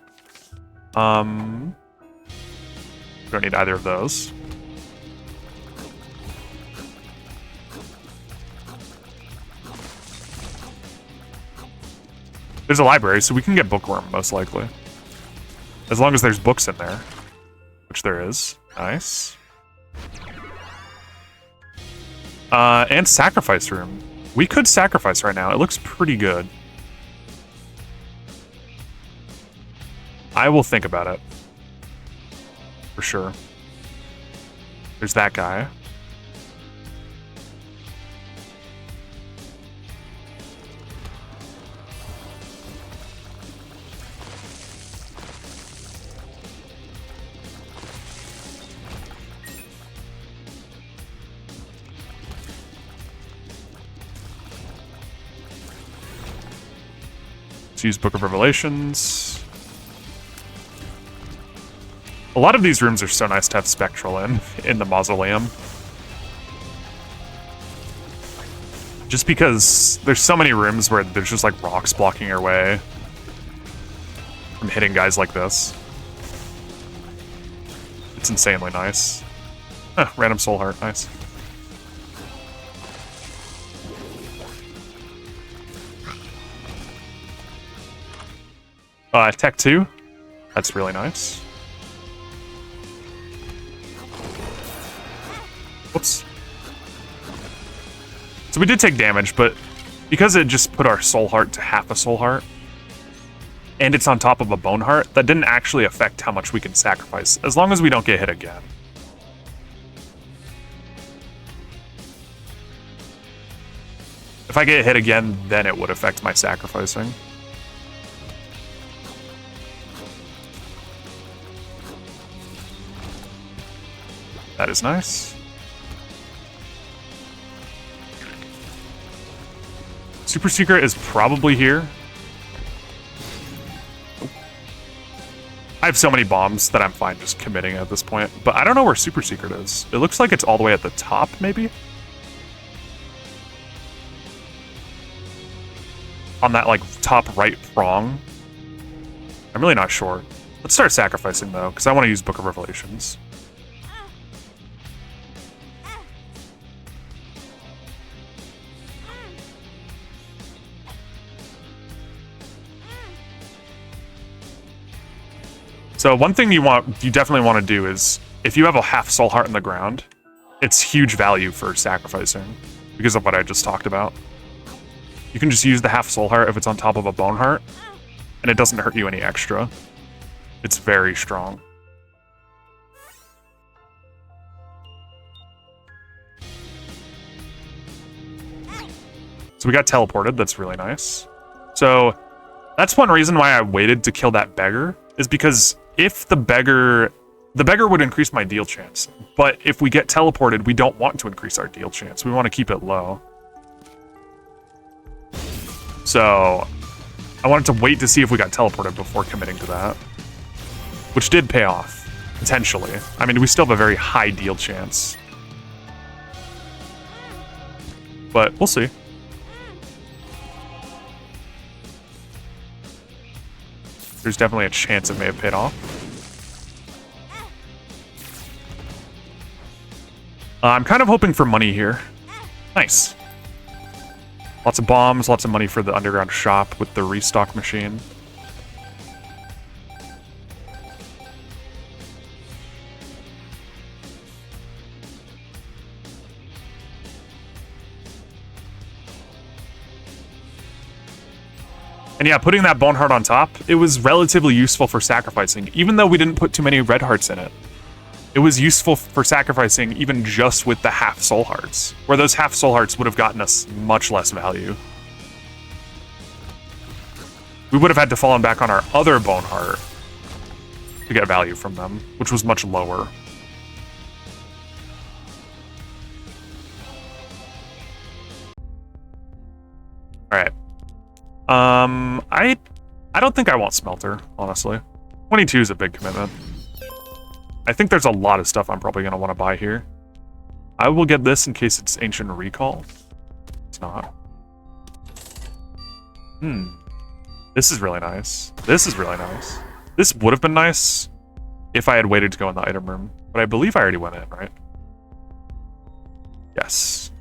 Don't need either of those. There's a library, so we can get Bookworm, most likely. As long as there's books in there. Which there is. Nice. And Sacrifice Room. We could sacrifice right now. It looks pretty good. I will think about it. For sure. There's that guy. Let's use Book of Revelations. A lot of these rooms are so nice to have Spectral in the Mausoleum. Just because there's so many rooms where there's just like rocks blocking your way from hitting guys like this. It's insanely nice. Random Soul Heart, nice. Tech 2. That's really nice. Whoops. So we did take damage, but because it just put our Soul Heart to half a Soul Heart, and it's on top of a Bone Heart, that didn't actually affect how much we can sacrifice, as long as we don't get hit again. If I get hit again, then it would affect my sacrificing. That is nice. Super Secret is probably here. I have so many bombs that I'm fine just committing at this point, but I don't know where Super Secret is. It looks like it's all the way at the top, maybe? On that, like, top right prong. I'm really not sure. Let's start sacrificing, though, because I want to use Book of Revelations. So one thing you definitely want to do is, if you have a half Soul Heart in the ground, it's huge value for sacrificing, because of what I just talked about. You can just use the half Soul Heart if it's on top of a Bone Heart, and it doesn't hurt you any extra. It's very strong. So we got teleported, that's really nice. So that's one reason why I waited to kill that beggar, is because if the beggar would increase my deal chance, but if we get teleported, we don't want to increase our deal chance. We want to keep it low. So I wanted to wait to see if we got teleported before committing to that, which did pay off, potentially. I mean, we still have a very high deal chance, but we'll see. There's definitely a chance it may have paid off. I'm kind of hoping for money here. Nice. Lots of bombs, lots of money for the underground shop with the restock machine. And yeah, putting that Bone Heart on top, it was relatively useful for sacrificing, even though we didn't put too many Red Hearts in it. It was useful for sacrificing even just with the half Soul Hearts, where those half Soul Hearts would have gotten us much less value. We would have had to fall back on our other Bone Heart to get value from them, which was much lower. Alright. I don't think I want Smelter, honestly. 22 is a big commitment. I think there's a lot of stuff I'm probably going to want to buy here. I will get this in case it's Ancient Recall. It's not. This is really nice. This is really nice. This would have been nice if I had waited to go in the item room, but I believe I already went in, right? Yes.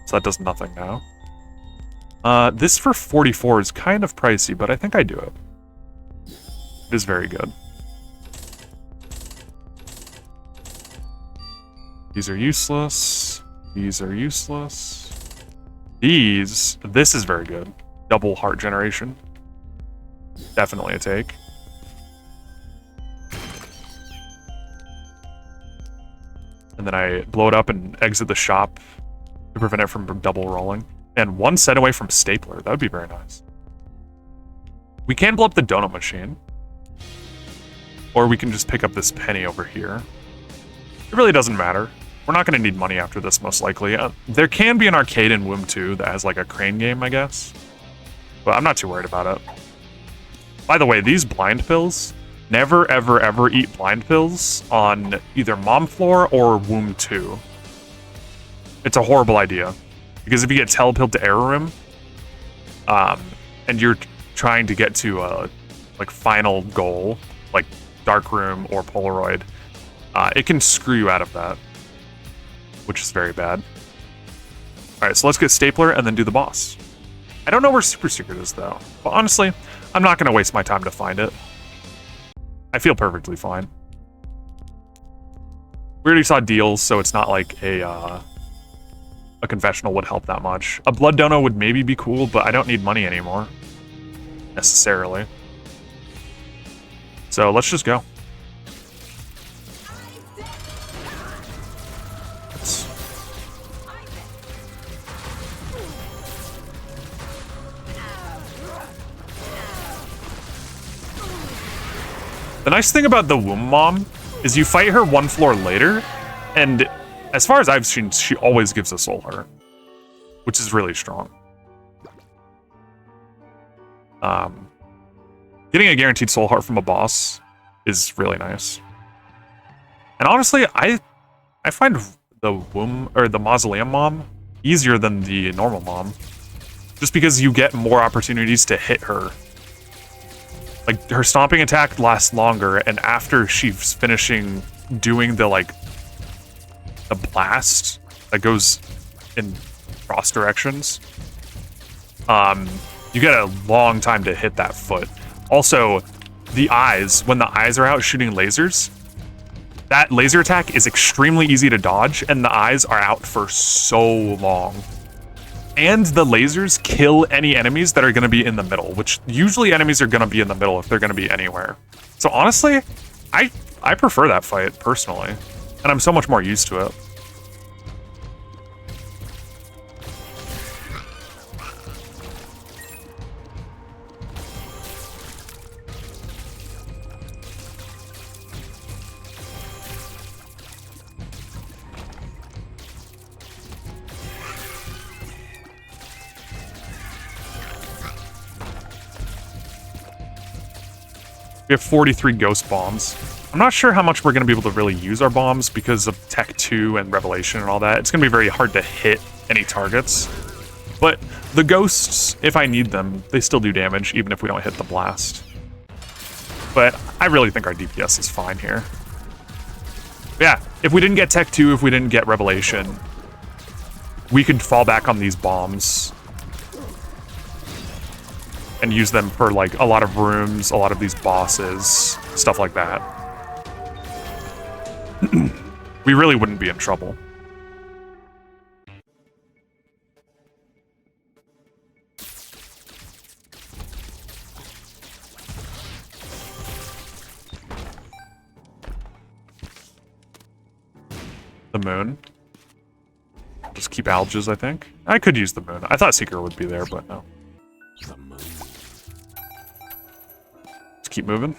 So that does nothing now. This for 44 is kind of pricey, but I think I do it. It is very good. These are useless. These are useless. This is very good. Double heart generation. Definitely a take. And then I blow it up and exit the shop to prevent it from double rolling. And 1 set away from Stapler. That would be very nice. We can blow up the donut machine. Or we can just pick up this penny over here. It really doesn't matter. We're not going to need money after this, most likely. There can be an arcade in Womb 2 that has like a crane game, I guess. But I'm not too worried about it. By the way, these blind pills, never, ever, ever eat blind pills on either Mom Floor or Womb 2. It's a horrible idea. Because if you get telepilled to Error Room, and you're trying to get to a like final goal, like Dark Room or Polaroid, it can screw you out of that, which is very bad. Alright, so let's get Stapler and then do the boss. I don't know where Super Secret is, though. But honestly, I'm not going to waste my time to find it. I feel perfectly fine. We already saw deals, so it's not like a confessional would help that much. A blood dono would maybe be cool, but I don't need money anymore. Necessarily. So let's just go. The nice thing about the Womb Mom is you fight her 1 floor later, and as far as I've seen, she always gives a soul heart, which is really strong. Getting a guaranteed soul heart from a boss is really nice. And honestly, I find the Womb or the Mausoleum Mom easier than the normal Mom, just because you get more opportunities to hit her. Like, her stomping attack lasts longer, and after she's finishing doing the, like, the blast that goes in cross directions, you get a long time to hit that foot. Also, the eyes, when the eyes are out shooting lasers, that laser attack is extremely easy to dodge, and the eyes are out for so long. And the lasers kill any enemies that are going to be in the middle, which usually enemies are going to be in the middle if they're going to be anywhere. So honestly, I prefer that fight, personally. And I'm so much more used to it. We have 43 ghost bombs. I'm not sure how much we're going to be able to really use our bombs because of Tech 2 and Revelation and all that. It's going to be very hard to hit any targets. But the ghosts, if I need them, they still do damage, even if we don't hit the blast. But I really think our DPS is fine here. But yeah, if we didn't get Tech 2, if we didn't get Revelation, we could fall back on these bombs and use them for, like, a lot of rooms, a lot of these bosses, stuff like that. We really wouldn't be in trouble. The moon. Just keep Alges, I think. I could use the moon. I thought Seeker would be there, but no. Let's keep moving.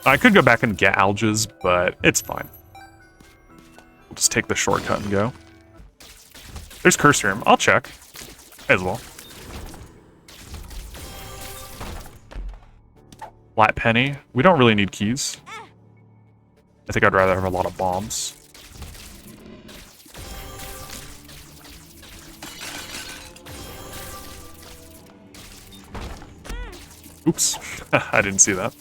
I could go back and get Alges, but it's fine. We'll just take the shortcut and go. There's Cursor Room. I'll check. As well. Flat penny. We don't really need keys. I think I'd rather have a lot of bombs. Oops. I didn't see that.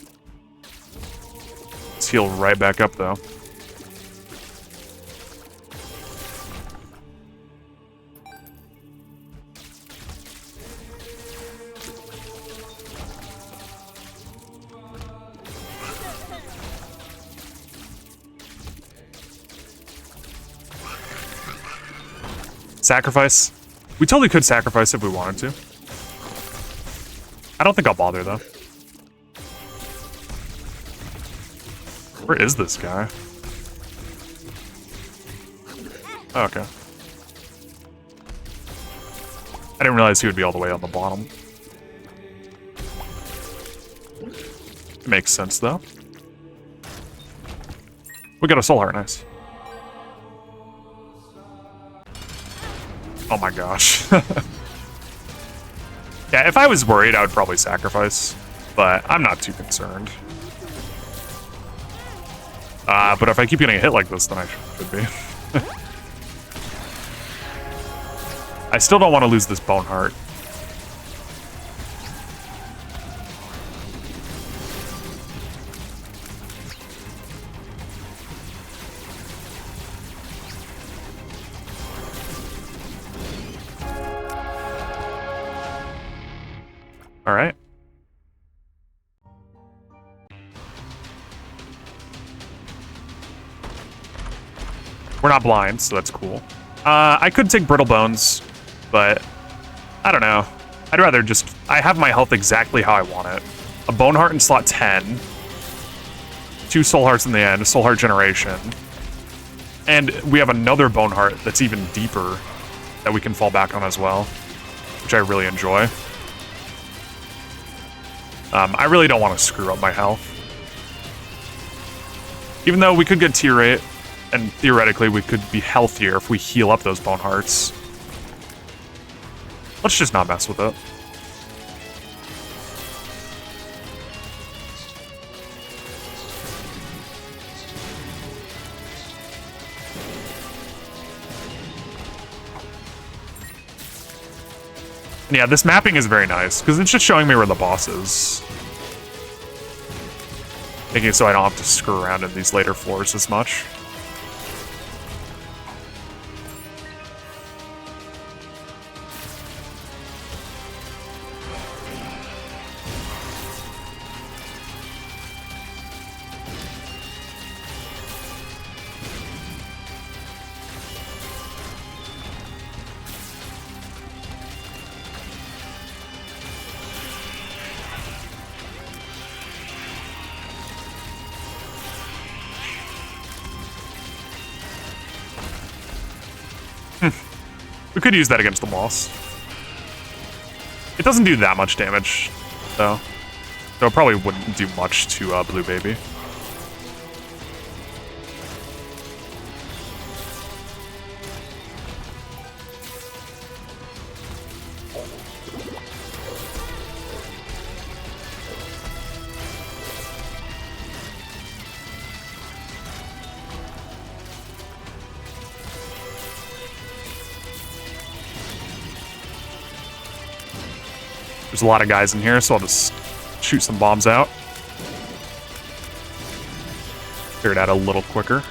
Let's heal right back up, though. Sacrifice. We totally could sacrifice if we wanted to. I don't think I'll bother, though. Where is this guy? Oh, okay. I didn't realize he would be all the way on the bottom. It makes sense, though. We got a soul heart, nice. Oh my gosh. Yeah, if I was worried, I would probably sacrifice. But I'm not too concerned. But if I keep getting a hit like this, then I should be. I still don't want to lose this bone heart. All right. We're not blind, so that's cool. I could take Brittle Bones, but I don't know. I'd rather just... I have my health exactly how I want it. A Bone Heart in slot 10. 2 Soul Hearts in the end, a Soul Heart Generation. And we have another Bone Heart that's even deeper that we can fall back on as well, which I really enjoy. I really don't want to screw up my health. Even though we could get tier 8, and theoretically we could be healthier if we heal up those Bone Hearts. Let's just not mess with it. And yeah, this mapping is very nice, because it's just showing me where the boss is. Making it so I don't have to screw around in these later floors as much. We could use that against the boss. It doesn't do that much damage, though. So it probably wouldn't do much to Blue Baby. There's a lot of guys in here, so I'll just shoot some bombs out. Clear it out a little quicker.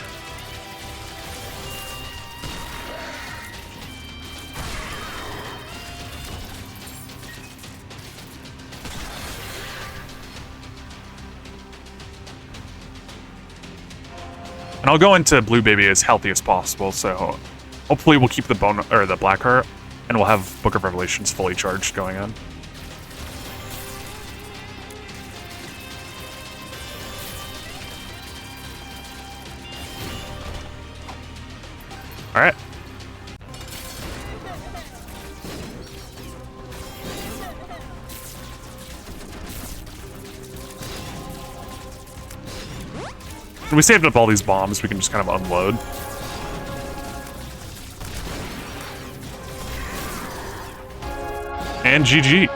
And I'll go into Blue Baby as healthy as possible, so hopefully we'll keep the bone or the Black Heart, and we'll have Book of Revelations fully charged going in. All right. We saved up all these bombs, we can just kind of unload. And GG.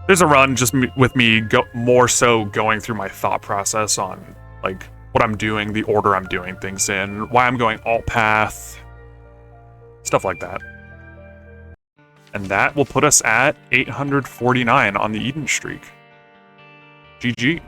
there's a run just with me more so going through my thought process on like what I'm doing, the order I'm doing things in, why I'm going alt path, stuff like that. And that will put us at 849 on the Eden streak. GG.